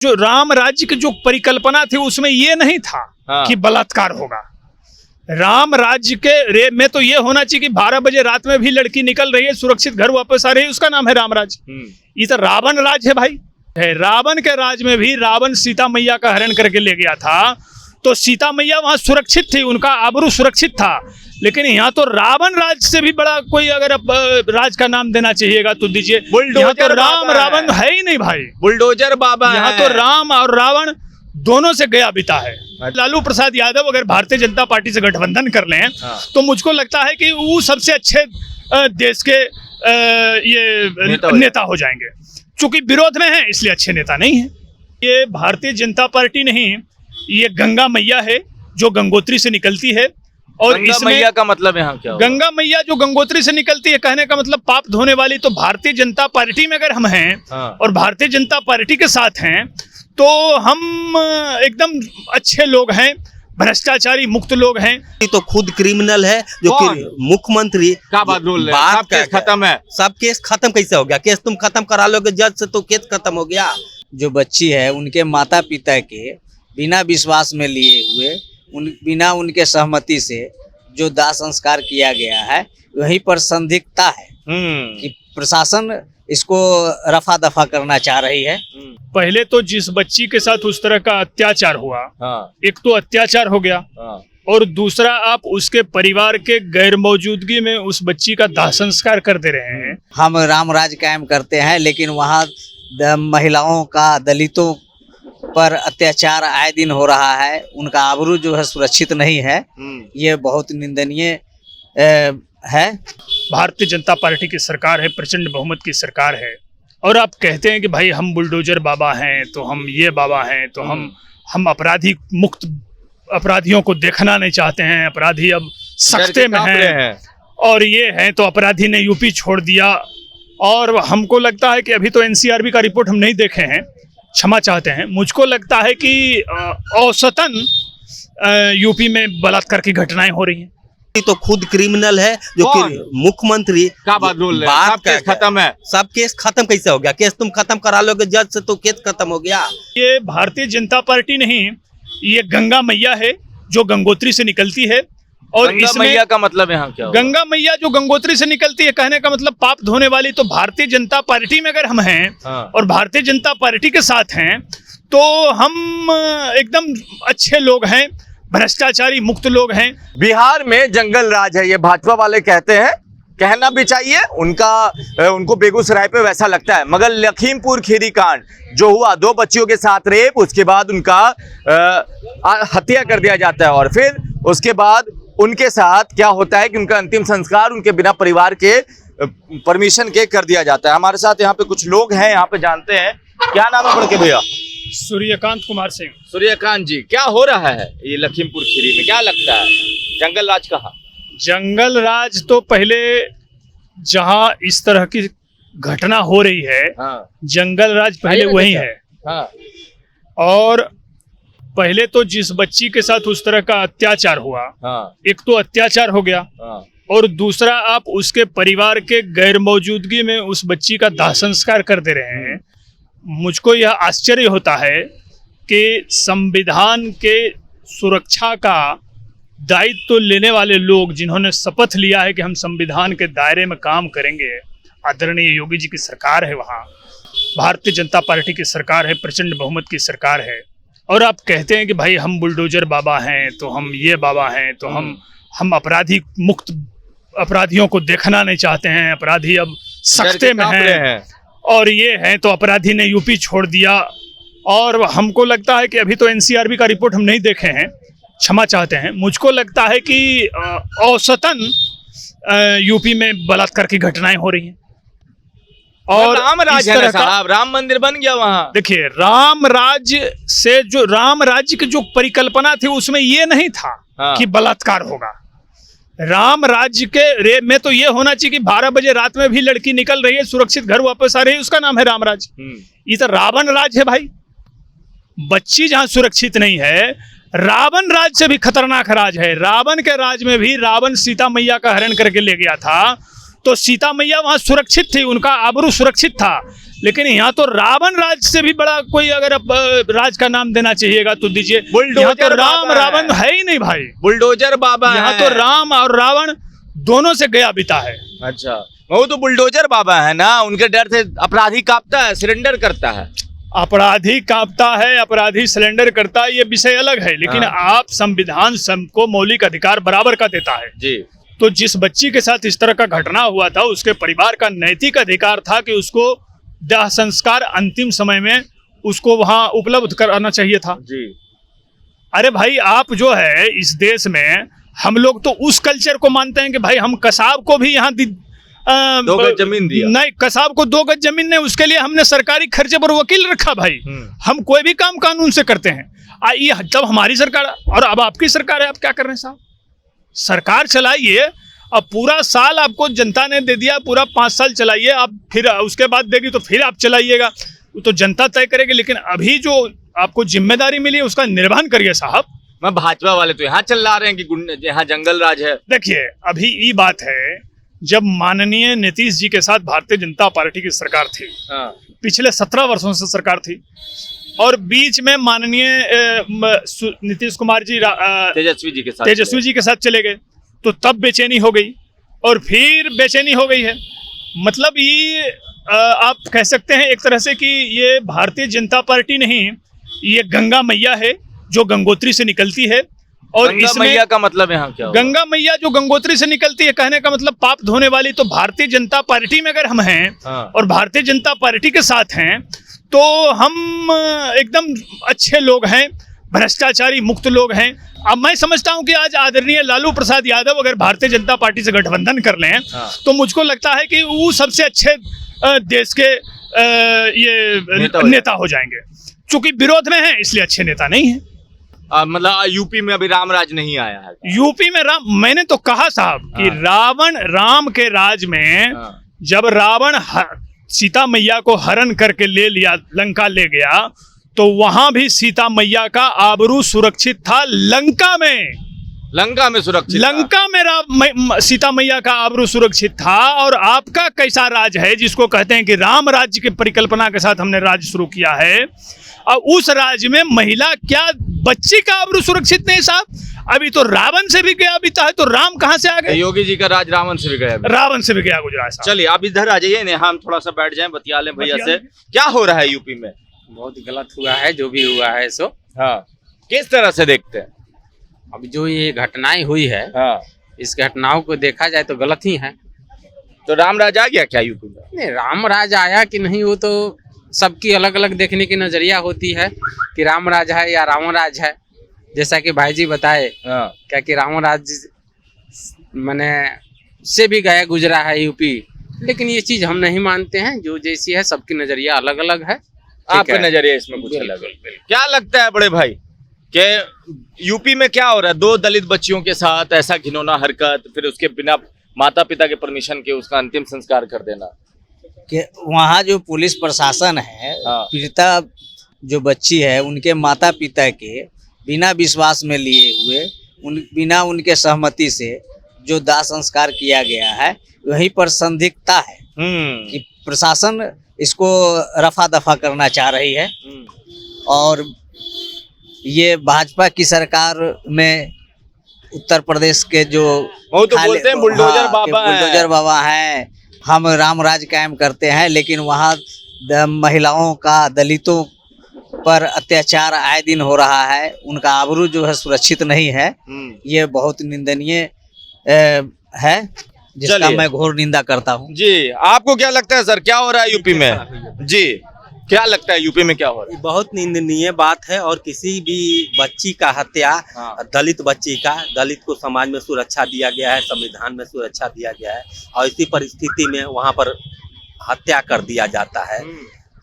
जो राम राज्य की जो परिकल्पना थी उसमें ये नहीं था कि बलात्कार होगा। राम राज्य के रे में तो ये होना चाहिए कि 12 बजे रात में भी लड़की निकल रही है, सुरक्षित घर वापस आ रही है, उसका नाम है राम राज्य। ये तो रावण राज है भाई। है रावण के राज में भी रावण सीता मैया का हरण करके ले गया था, तो सीता मैया वहां सुरक्षित थी, उनका आबरू सुरक्षित था। लेकिन यहाँ तो रावण राज से भी बड़ा कोई अगर राज का नाम देना चाहिएगा तो दीजिए। यहाँ तो राम रावण है ही नहीं भाई, बुलडोजर बाबा। यहाँ तो राम और रावण दोनों से गया बिता है। लालू प्रसाद यादव अगर भारतीय जनता पार्टी से गठबंधन कर लें तो मुझको लगता है कि वो सबसे अच्छे देश के ये नेता हो जाएंगे। चूंकि विरोध में है इसलिए अच्छे नेता नहीं है। ये भारतीय जनता पार्टी नहीं, ये गंगा मैया है जो गंगोत्री से निकलती है। और इसमें मैया का मतलब यहाँ क्या होगा? गंगा मैया जो गंगोत्री से निकलती है, कहने का मतलब पाप धोने वाली। तो भारतीय जनता पार्टी में अगर हम हैं और भारतीय जनता पार्टी के साथ हैं तो हम एकदम अच्छे लोग हैं, भ्रष्टाचारी मुक्त लोग हैं। तो खुद क्रिमिनल है जो मुख्यमंत्री। क्या बात बोल रहे हैं? सब केस खत्म है। सब केस खत्म कैसे हो गया? केस तुम खत्म करा लोगे जज से तो केस खत्म हो गया। जो बच्ची है उनके माता पिता के बिना विश्वास में लिए हुए, बिना उनके सहमति से जो दाह संस्कार किया गया है, वहीं पर संदिग्धता है कि प्रशासन इसको रफा दफा करना चाह रही है। पहले तो जिस बच्ची के साथ उस तरह का अत्याचार हुआ, एक तो अत्याचार हो गया और दूसरा आप उसके परिवार के गैर मौजूदगी में उस बच्ची का दाह संस्कार कर दे रहे हैं। हम राम राज कायम करते हैं, लेकिन वहाँ महिलाओं का, दलितों पर अत्याचार आए दिन हो रहा है, उनका आबरू जो है सुरक्षित नहीं है। ये बहुत निंदनीय है। भारतीय जनता पार्टी की सरकार है, प्रचंड बहुमत की सरकार है, और आप कहते हैं कि भाई हम बुलडोजर बाबा हैं, तो हम ये बाबा हैं, तो हम अपराधी मुक्त, अपराधियों को देखना नहीं चाहते हैं, अपराधी अब सख्ते में हैं और ये हैं, तो अपराधी ने यूपी छोड़ दिया। और हमको लगता है कि अभी तो एनसीआरबी का रिपोर्ट हम नहीं देखे हैं, क्षमा चाहते हैं। मुझको लगता है कि औसतन यूपी में बलात्कार की घटनाएं हो रही हैं। तो खुद क्रिमिनल है जो मुख्यमंत्री। क्या बात बोल रहे हैं? सब केस खत्म है। सब केस खत्म कैसे हो गया? केस तुम खत्म करा लोगे जज से तो केस खत्म हो गया। ये भारतीय जनता पार्टी नहीं, ये गंगा मैया है जो गंगोत्री से निकलती है। और इसमें मैया का मतलब यहाँ क्या होगा? गंगा मैया जो गंगोत्री से निकलती है, कहने का मतलब पाप धोने वाली। तो भारतीय जनता पार्टी में अगर हम हैं और भारतीय जनता पार्टी के साथ हैं तो हम एकदम अच्छे लोग हैं, भ्रष्टाचारी मुक्त लोग हैं। बिहार में जंगल राज है, ये भाजपा वाले कहते हैं, कहना भी चाहिए। उनको बेगूसराय पे वैसा लगता है, मगर लखीमपुर खीरी कांड जो हुआ, 2 बच्चियों के साथ रेप, उसके बाद उनका हत्या कर दिया जाता है और फिर उसके बाद उनके साथ क्या होता है कि उनका अंतिम संस्कार उनके बिना परिवार के परमिशन के कर दिया जाता है। हमारे साथ यहाँ पे कुछ लोग हैं, यहाँ पे जानते हैं। क्या नाम है बड़के भैया? सूर्यकांत कुमार सिंह। सूर्यकांत जी, क्या हो रहा है ये लखीमपुर खीरी में? क्या लगता है जंगल राज कहाँ? जंगल राज तो पहले जहाँ इस तरह की घटना हो रही है, जंगल राज पहले वही है। और पहले तो जिस बच्ची के साथ उस तरह का अत्याचार हुआ, एक तो अत्याचार हो गया और दूसरा आप उसके परिवार के गैर मौजूदगी में उस बच्ची का दाह संस्कार कर दे रहे हैं। मुझको यह आश्चर्य होता है कि संविधान के सुरक्षा का दायित्व लेने वाले लोग, जिन्होंने शपथ लिया है कि हम संविधान के दायरे में काम करेंगे, आदरणीय योगी जी की सरकार है, वहाँ भारतीय जनता पार्टी की सरकार है, प्रचंड बहुमत की सरकार है, और आप कहते हैं कि भाई हम बुलडोजर बाबा हैं, तो हम ये बाबा हैं, तो हम अपराधी मुक्त, अपराधियों को देखना नहीं चाहते हैं, अपराधी अब सख्ते में हैं और ये हैं, तो अपराधी ने यूपी छोड़ दिया। और हमको लगता है कि अभी तो एनसीआरबी का रिपोर्ट हम नहीं देखे हैं, क्षमा चाहते हैं। मुझको लगता है कि औसतन यूपी में बलात्कार की घटनाएं हो रही हैं। और राम राज है ना साहब, राम मंदिर बन गया वहाँ। देखिए, राम राज्य से जो राम राज्य की जो परिकल्पना थी उसमें ये नहीं था कि बलात्कार होगा। राम राज्य के रे में तो ये होना चाहिए कि 12 बजे रात में भी लड़की निकल रही है, सुरक्षित घर वापस आ रही है, उसका नाम है राम राज्य। ये तो रावण राज है भाई। बच्ची जहां सुरक्षित नहीं है, रावण राज से भी खतरनाक राज है। रावण के राज में भी रावण सीता मैया का हरण करके ले गया था, तो सीता मैया वहां सुरक्षित थी, उनका आबरू सुरक्षित था। लेकिन यहाँ तो रावण राज से भी बड़ा कोई अगर अब राज का नाम देना चाहिएगा तो दीजिए। बुलडोजर यहाँ तो राम बाबा रावण है ही नहीं भाई, बुलडोजर बाबा यहाँ है। तो राम और रावण दोनों से गया बीता है। अच्छा, वो तो बुलडोजर बाबा है ना, उनके डर से अपराधी कांपता है, सरेंडर करता है। अपराधी कांपता है, अपराधी सिलेंडर करता है, ये विषय अलग है, लेकिन आप संविधान सबको मौलिक अधिकार बराबर का देता है जी। तो जिस बच्ची के साथ इस तरह का घटना हुआ था उसके परिवार का नैतिक अधिकार था कि उसको दाह संस्कार अंतिम समय में उसको वहां उपलब्ध कराना चाहिए था जी। अरे भाई आप जो है इस देश में हम लोग तो उस कल्चर को मानते हैं कि भाई हम कसाब को भी यहाँ 2 गज जमीन दिया। नहीं, कसाब को 2 गज जमीन नहीं, उसके लिए हमने सरकारी खर्चे पर वकील रखा भाई। हम कोई भी काम कानून से करते हैं। ये जब हमारी सरकार और अब आपकी सरकार है, आप क्या कर रहे हैं साहब? सरकार चलाइए, अब पूरा साल आपको जनता ने दे दिया, पूरा 5 साल चलाइए, आप फिर उसके बाद देगी तो फिर आप चलाइएगा, वो तो जनता तय करेगी। लेकिन अभी जो आपको जिम्मेदारी मिली है उसका निर्वहन करिए साहब। मैं भाजपा वाले तो यहाँ चिल्ला रहे हैं कि यहाँ जंगल राज है। देखिए अभी ये बात है, जब माननीय नीतीश जी के साथ भारतीय जनता पार्टी की सरकार थी, पिछले 17 वर्षों से सरकार थी, और बीच में माननीय नीतीश कुमार जी तेजस्वी जी के साथ चले गए, तो तब बेचैनी हो गई और फिर बेचैनी हो गई है। मतलब ये आप कह सकते हैं एक तरह से कि ये भारतीय जनता पार्टी नहीं, ये गंगा मैया है जो गंगोत्री से निकलती है। और गंगा इसमें मैया का मतलब यहाँ क्या होगा? गंगा मैया जो गंगोत्री से निकलती है, कहने का मतलब पाप धोने वाली। तो भारतीय जनता पार्टी में अगर हम हैं और भारतीय जनता पार्टी के साथ हैं तो हम एकदम अच्छे लोग हैं, भ्रष्टाचारी मुक्त लोग हैं। अब मैं समझता हूं कि आज आदरणीय लालू प्रसाद यादव अगर भारतीय जनता पार्टी से गठबंधन कर लें तो मुझको लगता है कि वो सबसे अच्छे देश के ये नेता हो जाएंगे। चूंकि विरोध में है इसलिए अच्छे नेता नहीं है। मतलब यूपी में अभी राम राज नहीं आया है। यूपी में मैंने तो कहा साहब कि राम के राज में जब रावण सीता मैया को हरण करके ले लिया, लंका ले गया, तो वहां भी सीता मैया का आबरू सुरक्षित था। लंका में सुरक्षित, लंका में सीता मैया का आबरू सुरक्षित था। और आपका कैसा राज है जिसको कहते हैं कि राम राज्य की परिकल्पना के साथ हमने राज शुरू किया है, और उस राज्य में महिला क्या बच्ची का आबरू सुरक्षित नहीं साहब। अभी तो रावण से भी गया बीता है, तो राम कहां से आ गए? योगी जी का राज रावण से भी गया, रावण से भी गया गुजरात। चलिए आप इधर आ जाइए, हम थोड़ा सा बैठ जाएं, बतिया लें भैया से। क्या हो रहा है यूपी में? बहुत गलत हुआ है जो भी हुआ है सो। हाँ, किस तरह से देखते हैं? अब जो ये घटनाएं हुई है, इस घटनाओं को देखा जाए तो गलत ही है। तो राम राज आ गया क्या यूपी में? नहीं, राम राज आया कि नहीं वो तो सबकी अलग अलग देखने की नजरिया होती है कि राम राज है या रावण राज है। जैसा कि भाई जी बताए क्या कि रावण राज मैंने से भी गया गुजरा है यूपी, लेकिन ये चीज हम नहीं मानते हैं। जो जैसी है सबकी नजरिया अलग अलग है। आपका नजरिया इसमें कुछ अलग है। क्या लगता है बड़े भाई कि यूपी में क्या हो रहा है? 2 दलित बच्चियों के साथ ऐसा घिनौना हरकत, फिर उसके बिना माता पिता के परमिशन के उसका अंतिम संस्कार कर देना। कि वहाँ जो पुलिस प्रशासन है, पीड़िता जो बच्ची है उनके माता पिता के बिना विश्वास में लिए हुए, बिना उनके सहमति से जो दाह संस्कार किया गया है, वहीं पर संदिग्धता है कि प्रशासन इसको रफा दफा करना चाह रही है। और ये भाजपा की सरकार में उत्तर प्रदेश के जो वो तो बोलते हैं बुलडोजर बाबा हैं, हम राम राज कायम करते हैं, लेकिन वहाँ महिलाओं का, दलितों पर अत्याचार आए दिन हो रहा है। उनका आबरू जो है सुरक्षित नहीं है। ये बहुत निंदनीय है, जिसका मैं घोर निंदा करता हूँ। जी, आपको क्या लगता है सर, क्या हो रहा है यूपी में? जी, क्या लगता है यूपी में क्या हो रहा है? बहुत निंदनीय बात है। और किसी भी बच्ची का हत्या, दलित बच्ची का, दलित को समाज में सुरक्षा दिया गया है, संविधान में सुरक्षा दिया गया है, और इसी परिस्थिति में वहां पर हत्या कर दिया जाता है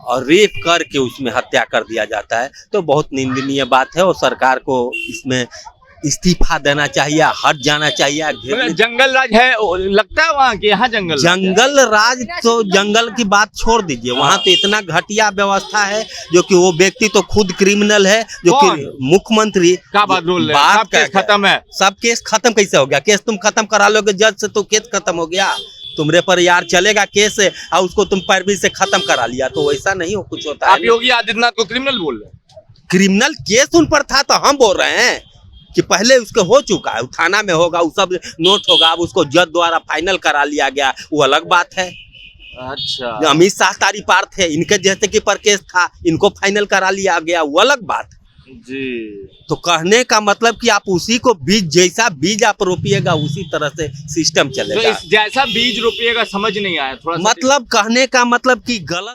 और रेप करके उसमें हत्या कर दिया जाता है, तो बहुत निंदनीय बात है। और सरकार को इसमें इस्तीफा देना चाहिए, हट जाना चाहिए। जंगल राज है लगता है वहाँ के, यहाँ जंगल राज तो जंगल की बात छोड़ दीजिए, वहाँ तो इतना घटिया व्यवस्था है जो कि वो व्यक्ति तो खुद क्रिमिनल है, जो कि मुख्यमंत्री। क्या बात बोल रहे हैं? सब केस खत्म है। सब केस खत्म कैसे हो गया? केस तुम खत्म करा लोगे जज से तो केस खत्म हो गया। तुम्हारे पर यार चलेगा केस और उसको तुम पैरवी से खत्म करा लिया, तो वैसा नहीं हो कुछ होता है। आप योगी आदित्यनाथ को क्रिमिनल बोल रहे हैं? क्रिमिनल केस उन पर था तो हम बोल रहे हैं कि पहले उसके हो चुका है, थाना में होगा, वो सब नोट होगा, अब उसको जज द्वारा फाइनल करा लिया गया, वो अलग बात है। अच्छा, अमित शाह तारी पार थे, इनके जैसे कि पर केस था, इनको फाइनल करा लिया गया, वो अलग बात है जी। तो कहने का मतलब कि आप उसी को बीज, जैसा बीज आप रोपिएगा उसी तरह से सिस्टम तो चलेगा। जैसा बीज रोपिएगा समझ नहीं आया थोड़ा सा। मतलब कहने का मतलब कि गलत